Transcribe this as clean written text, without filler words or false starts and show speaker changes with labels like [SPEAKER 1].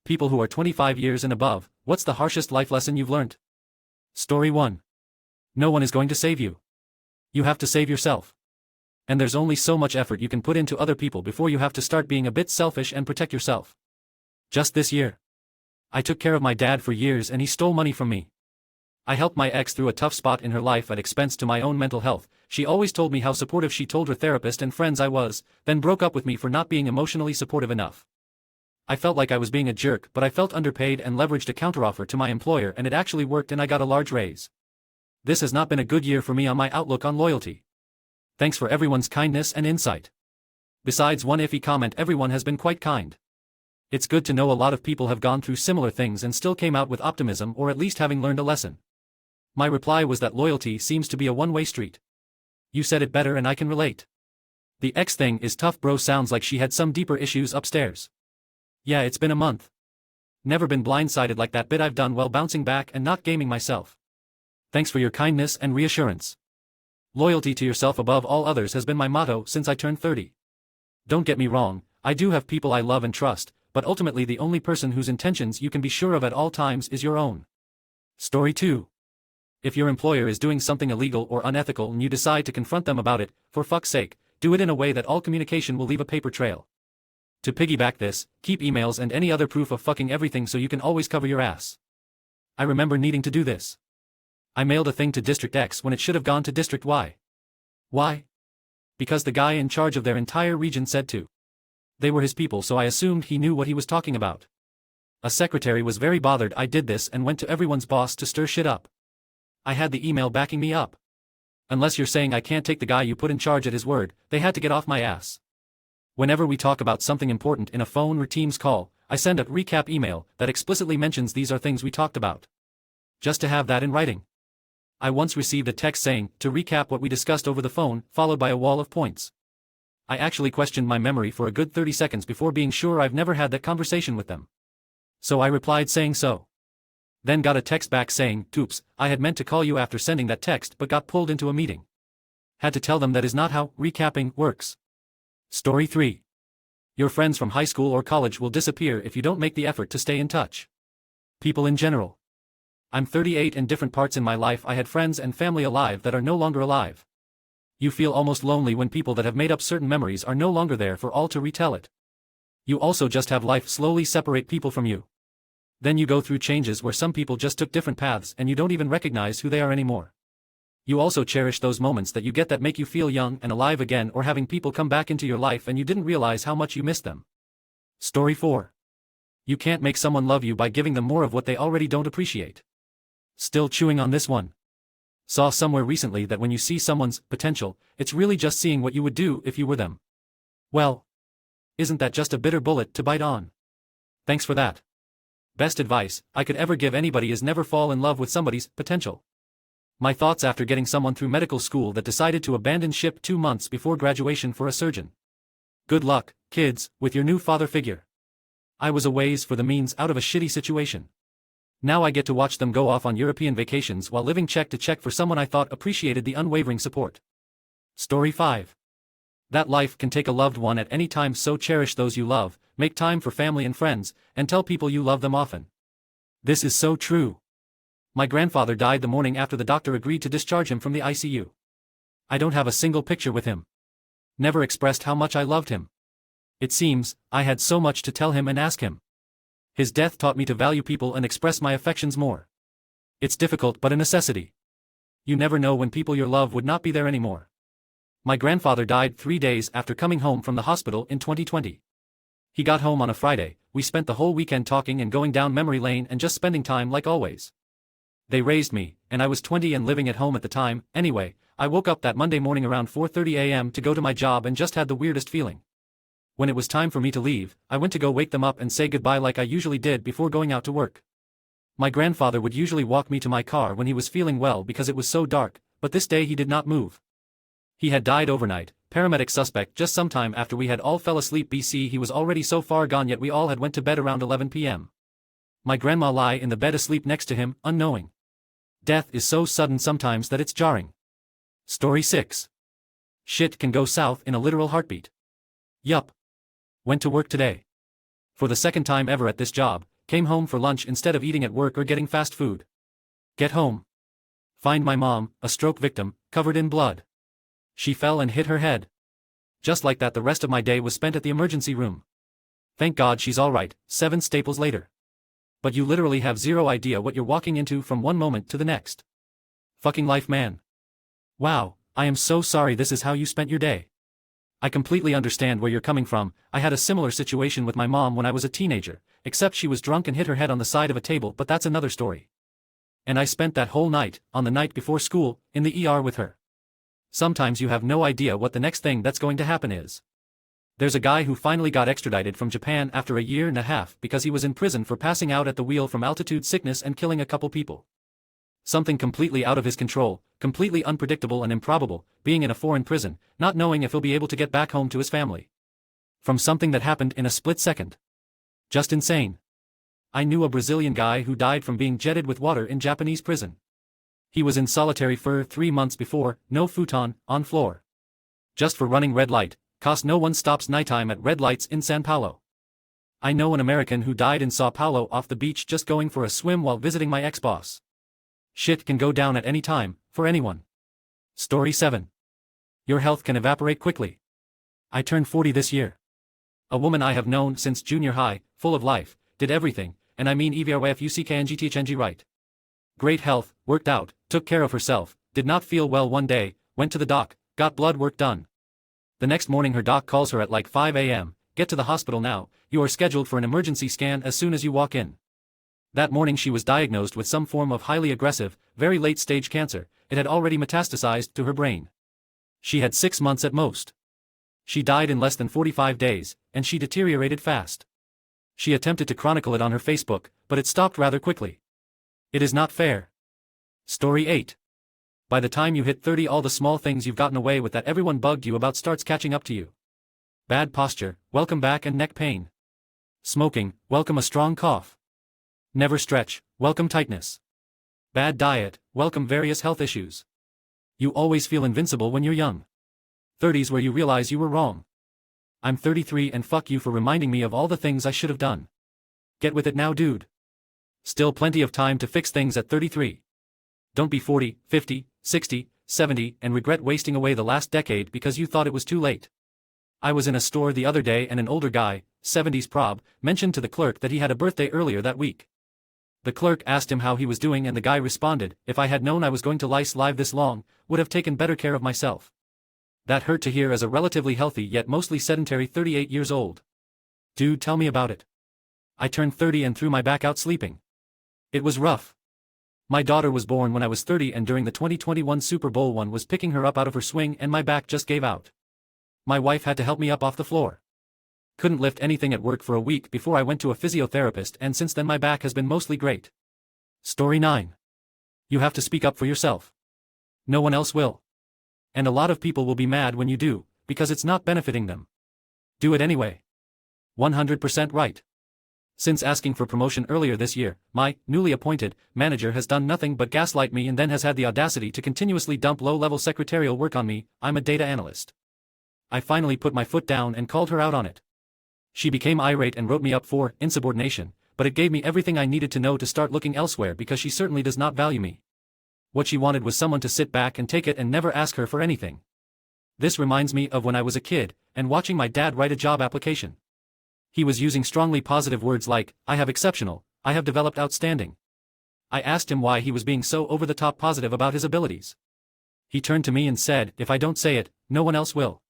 [SPEAKER 1] People who are 25 years and above, what's the harshest life lesson you've learned? Story 1. No one is going to save you. You have to save yourself. And there's only so much effort you can put into other people before you have to start being a bit selfish and protect yourself. Just this year, I took care of my dad for years and he stole money from me. I helped my ex through a tough spot in her life at expense to my own mental health. She always told me how supportive she told her therapist and friends I was, then broke up with me for not being emotionally supportive enough. I felt like I was being a jerk, but I felt underpaid and leveraged a counteroffer to my employer, and it actually worked and I got a large raise. This has not been a good year for me on my outlook on loyalty. Thanks for everyone's kindness and insight. Besides one iffy comment, everyone has been quite kind. It's good to know a lot of people have gone through similar things and still came out with optimism, or at least having learned a lesson. My reply was that loyalty seems to be a one-way street. You said it better and I can relate. The ex thing is tough, bro. Sounds like she had some deeper issues upstairs. Yeah, it's been a month. Never been blindsided like that. Bit I've done well bouncing back and not gaming myself. Thanks for your kindness and reassurance. Loyalty to yourself above all others has been my motto since I turned 30. Don't get me wrong, I do have people I love and trust, but ultimately the only person whose intentions you can be sure of at all times is your own. Story 2. If your employer is doing something illegal or unethical and you decide to confront them about it, for fuck's sake, do it in a way that all communication will leave a paper trail. To piggyback this, keep emails and any other proof of fucking everything so you can always cover your ass. I remember needing to do this. I mailed a thing to District X when it should have gone to District Y. Why? Because the guy in charge of their entire region said to. They were his people, so I assumed he knew what he was talking about. A secretary was very bothered I did this and went to everyone's boss to stir shit up. I had the email backing me up. Unless you're saying I can't take the guy you put in charge at his word, they had to get off my ass. Whenever we talk about something important in a phone or Teams call, I send a recap email that explicitly mentions these are things we talked about. Just to have that in writing. I once received a text saying, to recap what we discussed over the phone, followed by a wall of points. I actually questioned my memory for a good 30 seconds before being sure I've never had that conversation with them. So I replied saying so. Then got a text back saying, oops, I had meant to call you after sending that text but got pulled into a meeting. Had to tell them that is not how recapping works. Story 3. Your friends from high school or college will disappear if you don't make the effort to stay in touch. People in general. I'm 38 and different parts in my life I had friends and family alive that are no longer alive. You feel almost lonely when people that have made up certain memories are no longer there for all to retell it. You also just have life slowly separate people from you. Then you go through changes where some people just took different paths and you don't even recognize who they are anymore. You also cherish those moments that you get that make you feel young and alive again, or having people come back into your life and you didn't realize how much you missed them. Story 4. You can't make someone love you by giving them more of what they already don't appreciate. Still chewing on this one. Saw somewhere recently that when you see someone's potential, it's really just seeing what you would do if you were them. Well, isn't that just a bitter bullet to bite on? Thanks for that. Best advice I could ever give anybody is never fall in love with somebody's potential. My thoughts after getting someone through medical school that decided to abandon ship 2 months before graduation for a surgeon. Good luck, kids, with your new father figure. I was a ways for the means out of a shitty situation. Now I get to watch them go off on European vacations while living check to check for someone I thought appreciated the unwavering support. Story 5. That life can take a loved one at any time, so cherish those you love, make time for family and friends, and tell people you love them often. This is so true. My grandfather died the morning after the doctor agreed to discharge him from the ICU. I don't have a single picture with him. Never expressed how much I loved him. It seems, I had so much to tell him and ask him. His death taught me to value people and express my affections more. It's difficult but a necessity. You never know when people you love would not be there anymore. My grandfather died 3 days after coming home from the hospital in 2020. He got home on a Friday, we spent the whole weekend talking and going down memory lane and just spending time like always. They raised me, and I was 20 and living at home at the time. Anyway, I woke up that Monday morning around 4:30 a.m. to go to my job and just had the weirdest feeling. When it was time for me to leave, I went to go wake them up and say goodbye like I usually did before going out to work. My grandfather would usually walk me to my car when he was feeling well because it was so dark, but this day he did not move. He had died overnight, paramedic suspect just sometime after we had all fell asleep. BC he was already so far gone, yet we all had went to bed around 11 p.m. My grandma lie in the bed asleep next to him, unknowing. Death is so sudden sometimes that it's jarring. Story 6. Shit can go south in a literal heartbeat. Yup. Went to work today. For the second time ever at this job, Came home for lunch instead of eating at work or getting fast food. Get home. Find my mom, a stroke victim, covered in blood. She fell and hit her head. Just like that, the rest of my day was spent at the emergency room. Thank God she's alright, 7 staples later. But you literally have zero idea what you're walking into from one moment to the next. Fucking life, man. Wow, I am so sorry this is how you spent your day. I completely understand where you're coming from. I had a similar situation with my mom when I was a teenager, except she was drunk and hit her head on the side of a table, but that's another story. And I spent that whole night, on the night before school, in the ER with her. Sometimes you have no idea what the next thing that's going to happen is. There's a guy who finally got extradited from Japan after a year and a half because he was in prison for passing out at the wheel from altitude sickness and killing a couple people. Something completely out of his control, completely unpredictable and improbable, being in a foreign prison, not knowing if he'll be able to get back home to his family. From something that happened in a split second. Just insane. I knew a Brazilian guy who died from being jetted with water in Japanese prison. He was in solitary for 3 months before, no futon, on floor. Just for running red light, cost no one stops nighttime at red lights in São Paulo. I know an American who died in São Paulo off the beach just going for a swim while visiting my ex-boss. Shit can go down at any time, for anyone. Story 7. Your health can evaporate quickly. I turned 40 this year. A woman I have known since junior high, full of life, did everything, and I mean everything right. Great health, worked out, took care of herself, did not feel well one day, went to the doc, got blood work done. The next morning her doc calls her at like 5 a.m., get to the hospital now, you are scheduled for an emergency scan as soon as you walk in. That morning she was diagnosed with some form of highly aggressive, very late-stage cancer. It had already metastasized to her brain. She had 6 months at most. She died in less than 45 days, and she deteriorated fast. She attempted to chronicle it on her Facebook, but it stopped rather quickly. It is not fair. Story 8. By the time you hit 30, all the small things you've gotten away with that everyone bugged you about starts catching up to you. Bad posture, welcome back and neck pain. Smoking, welcome a strong cough. Never stretch, welcome tightness. Bad diet, welcome various health issues. You always feel invincible when you're young. 30s where you realize you were wrong. I'm 33 and fuck you for reminding me of all the things I should have done. Get with it now, dude. Still plenty of time to fix things at 33. Don't be 40, 50, 60, 70 and regret wasting away the last decade because you thought it was too late. I was in a store the other day and an older guy, 70s prob, mentioned to the clerk that he had a birthday earlier that week. The clerk asked him how he was doing and the guy responded, if I had known I was going to live this long, would have taken better care of myself. That hurt to hear as a relatively healthy yet mostly sedentary 38 years old. Dude, tell me about it. I turned 30 and threw my back out sleeping. It was rough. My daughter was born when I was 30 and during the 2021 Super Bowl one was picking her up out of her swing and my back just gave out. My wife had to help me up off the floor. Couldn't lift anything at work for a week before I went to a physiotherapist and since then my back has been mostly great. Story 9. You have to speak up for yourself. No one else will. And a lot of people will be mad when you do, because it's not benefiting them. Do it anyway. 100% right. Since asking for promotion earlier this year, my newly appointed manager has done nothing but gaslight me and then has had the audacity to continuously dump low-level secretarial work on me. I'm a data analyst. I finally put my foot down and called her out on it. She became irate and wrote me up for insubordination, but it gave me everything I needed to know to start looking elsewhere because she certainly does not value me. What she wanted was someone to sit back and take it and never ask her for anything. This reminds me of when I was a kid and watching my dad write a job application. He was using strongly positive words like, I have exceptional, I have developed outstanding. I asked him why he was being so over-the-top positive about his abilities. He turned to me and said, if I don't say it, no one else will.